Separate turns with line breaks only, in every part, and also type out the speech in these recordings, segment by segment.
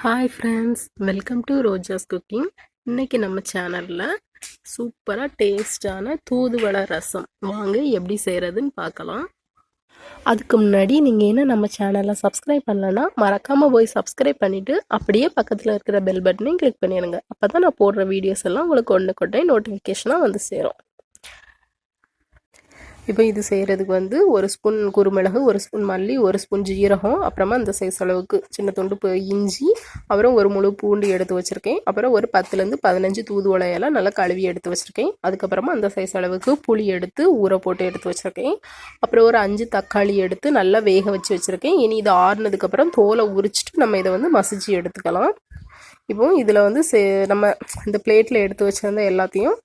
Hi friends, welcome to Roja's cooking. இன்றைக்கி நம்ம சேனலில் சூப்பராக டேஸ்டான தூதுவளை ரசம் வாங்க எப்படி செய்கிறதுன்னு பார்க்கலாம். அதுக்கு முன்னாடி நீங்கள் என்ன நம்ம சேனலை சப்ஸ்கிரைப் பண்ணலன்னா மறக்காமல் போய் சப்ஸ்கிரைப் பண்ணிவிட்டு அப்படியே பக்கத்தில் இருக்கிற பெல் பட்டனையும் கிளிக் பண்ணிடுங்க. அப்போ தான் நான் போடுற வீடியோஸ் எல்லாம் உங்களுக்கு ஒன்று கொண்டே நோட்டிஃபிகேஷனாக வந்து சேரும். இப்போ இது செய்கிறதுக்கு வந்து ஒரு ஸ்பூன் குருமிளகு, ஒரு ஸ்பூன் மல்லி, ஒரு ஸ்பூன் ஜீரகம், அப்புறமா இந்த சைஸ் அளவுக்கு சின்ன துண்டு இஞ்சி, அப்புறம் ஒரு முழு பூண்டு எடுத்து வச்சுருக்கேன். அப்புறம் ஒரு 10லேருந்து 15 தூதுவளையெல்லாம் நல்லா கழுவி எடுத்து வச்சுருக்கேன். அதுக்கப்புறமா அந்த சைஸ் அளவுக்கு புளி எடுத்து ஊற போட்டு எடுத்து வச்சுருக்கேன். அப்புறம் ஒரு 5 தக்காளி எடுத்து நல்லா வேக வச்சு வச்சுருக்கேன். இனி இது ஆறுனதுக்கப்புறம் தோலை உரிச்சிட்டு நம்ம இதை வந்து மசிச்சு எடுத்துக்கலாம். இப்போ இதில் வந்து நம்ம இந்த பிளேட்டில் எடுத்து வச்சுருந்த எல்லாத்தையும்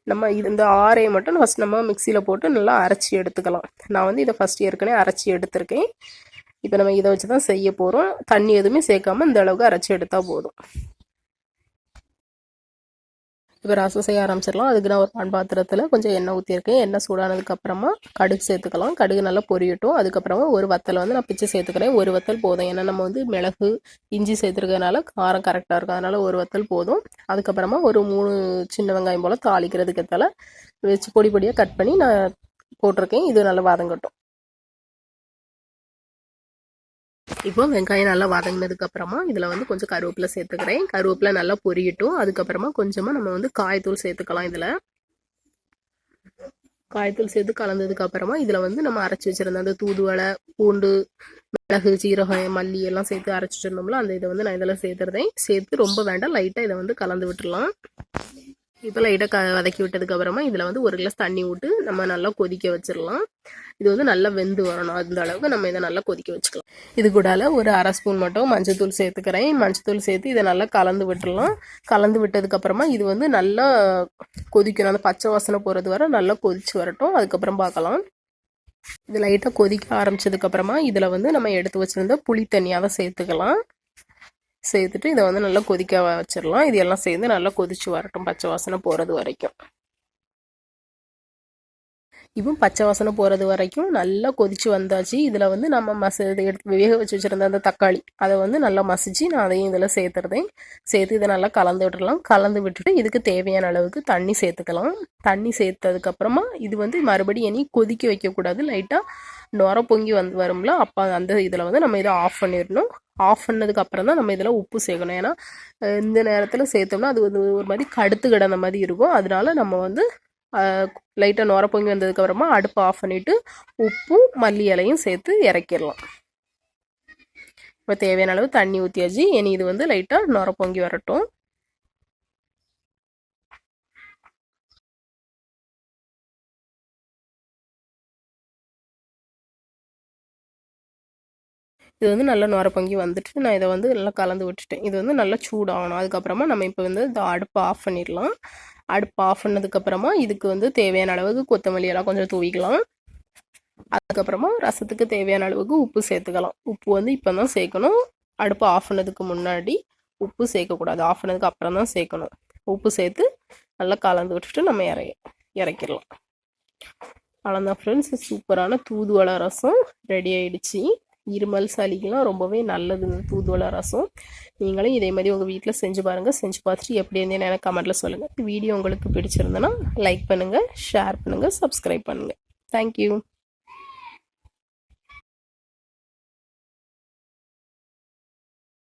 நம்ம இந்த ஆரையை மட்டும் ஃபஸ்ட் நம்ம மிக்சியில் போட்டு நல்லா அரைச்சி எடுத்துக்கலாம். நான் வந்து இதை ஃபஸ்ட் ஏற்கனவே அரைச்சி எடுத்திருக்கேன். இப்போ நம்ம இதை வச்சு தான் செய்ய போகிறோம். தண்ணி எதுவுமே சேர்க்காம இந்த அளவுக்கு அரைச்சி எடுத்தால் போதும். இப்போ ரசம் செய்ய ஆரம்பிச்சிடலாம். அதுக்கு நான் ஒரு பான் பாத்திரத்தில் கொஞ்சம் எண்ணெய் ஊற்றிருக்கேன். எண்ணெய் சூடானதுக்கப்புறமா கடுகு சேர்த்துக்கலாம். கடுகு நல்லா பொரியட்டும். அதுக்கப்புறமா ஒரு வத்தலை வந்து நான் பிச்சு சேர்த்துக்கிறேன். ஒரு வத்தல் போதும், ஏன்னா நம்ம வந்து மிளகு இஞ்சி சேர்த்துருக்கனால காரம் கரெக்டாக இருக்கும். அதனால் ஒரு வத்தல் போதும். அதுக்கப்புறமா ஒரு 3 சின்ன வெங்காயம் போல் தாளிக்கிறதுக்கு தலை வச்சு பொடி பொடியாக கட் பண்ணி நான் போட்டிருக்கேன். இது நல்லா வதங்கட்டும். இப்போ வெங்காயம் நல்லா வதங்கினதுக்கு அப்புறமா இதில் வந்து கொஞ்சம் கருவேப்பிலை சேர்த்துக்கிறேன். கருவேப்பிலை நல்லா பொரியட்டும். அதுக்கப்புறமா கொஞ்சமாக நம்ம வந்து காய்த்தூள் சேர்த்துக்கலாம். இதில் காய்த்தூள் சேர்த்து கலந்ததுக்கு அப்புறமா இதில் வந்து நம்ம அரைச்சி வச்சிருந்த அந்த தூதுவளை, பூண்டு, மிளகு, ஜீரகம், மல்லி எல்லாம் சேர்த்து அரைச்சி வச்சிருந்தோம்ல, அந்த இதை வந்து நான் இதில் சேர்த்துறதேன். சேர்த்து ரொம்ப வேண்டாம், லைட்டாக இதை வந்து கலந்து விட்டுடலாம். இப்போ லைட்டாக வதக்கி விட்டதுக்கு அப்புறமா இதில் வந்து ஒரு கிளாஸ் தண்ணி விட்டு நம்ம நல்லா கொதிக்க வச்சிடலாம். இது வந்து நல்லா வெந்து வரணும். அந்த அளவுக்கு நம்ம இதை நல்லா கொதிக்க வச்சுக்கலாம். இது கூடால ஒரு 1/2 ஸ்பூன் மட்டும் மஞ்சத்தூள் சேர்த்துக்கிறேன். மஞ்சத்தூள் சேர்த்து இதை நல்லா கலந்து விட்டுடலாம். கலந்து விட்டதுக்கப்புறமா இது வந்து நல்லா கொதிக்கணும். அந்த பச்சை வாசனை போகிறது வரை நல்லா கொதிச்சு வரட்டும். அதுக்கப்புறம் பார்க்கலாம். இது லைட்டாக கொதிக்க ஆரம்பிச்சதுக்கப்புறமா இதில் வந்து நம்ம எடுத்து வச்சுருந்த புளி தண்ணியாக சேர்த்துக்கலாம். சேர்த்துட்டு இதை வந்து நல்லா கொதிக்க வச்சிடலாம். இது எல்லாம் சேர்ந்து நல்லா கொதிச்சு வரட்டும், பச்சை வாசனை போகிறது வரைக்கும். இப்போ பச்சை வாசனை போகிறது வரைக்கும் நல்லா கொதிச்சு வந்தாச்சு. இதில் வந்து நம்ம எடுத்து வேக வச்சு வச்சுருந்த அந்த தக்காளி அதை வந்து நல்லா மசிச்சு நான் அதையும் இதில் சேர்த்துறதேன். சேர்த்து இதை நல்லா கலந்து விட்டுடலாம். கலந்து விட்டுட்டு இதுக்கு தேவையான அளவுக்கு தண்ணி சேர்த்துக்கலாம். தண்ணி சேர்த்ததுக்கப்புறமா இது வந்து மறுபடியும் இனி கொதிக்க வைக்கக்கூடாது. லைட்டாக நுர பொங்கி வரும்ல, அப்போ அந்த இதில் வந்து நம்ம இதை ஆஃப் பண்ணிடணும். ஆஃப் பண்ணதுக்கு அப்புறம் தான் நம்ம இதில் உப்பு சேர்க்கணும். ஏன்னா இந்த நேரத்தில் சேர்த்தோம்னா அது வந்து ஒரு மாதிரி கடுத்து கிடந்த மாதிரி இருக்கும். அதனால நம்ம வந்து லைட்டாக நுர பொங்கி வந்ததுக்கப்புறமா அடுப்பை ஆஃப் பண்ணிவிட்டு உப்பும் மல்லி இலையும் சேர்த்து இறக்கிடலாம். இப்போ தேவையான அளவு தண்ணி ஊற்றியாச்சு. இனி இது வந்து லைட்டாக நுர பொங்கி வரட்டும். இது வந்து நல்லா நுர பொங்கி வந்துட்டு நான் இதை வந்து நல்லா கலந்து விட்டுட்டேன். இது வந்து நல்லா சூடாகணும். அதுக்கப்புறமா நம்ம இப்போ வந்து இந்த அடுப்பை ஆஃப் பண்ணிடலாம். அடுப்பு ஆஃப் பண்ணதுக்கப்புறமா இதுக்கு வந்து தேவையான அளவுக்கு கொத்தமல்லி எல்லாம் கொஞ்சம் தூவிக்கலாம். அதுக்கப்புறமா ரசத்துக்கு தேவையான அளவுக்கு உப்பு சேர்த்துக்கலாம். உப்பு வந்து இப்போ தான் சேர்க்கணும். அடுப்பு ஆஃப் பண்ணதுக்கு முன்னாடி உப்பு சேர்க்கக்கூடாது. ஆஃப் பண்ணதுக்கு அப்புறம் தான் சேர்க்கணும். உப்பு சேர்த்து நல்லா கலந்து விட்டுட்டு நம்ம இறக்கிடலாம். அவ்வளோதான் ஃப்ரெண்ட்ஸ், சூப்பரான தூதுவளை ரசம் ரெடி ஆயிடுச்சு. இருமல் சளிக்கெலாம் ரொம்பவே நல்லது இந்த தூதுவளை ரசம். நீங்களும் இதே மாதிரி உங்கள் வீட்டில் செஞ்சு பாருங்கள். செஞ்சு பார்த்துட்டு எப்படி இருந்தேன்னு எனக்கு கமெண்ட்டில் சொல்லுங்கள். வீடியோ உங்களுக்கு பிடிச்சிருந்தேன்னா லைக் பண்ணுங்கள், ஷேர் பண்ணுங்கள், சப்ஸ்கிரைப் பண்ணுங்கள். தேங்க்யூ.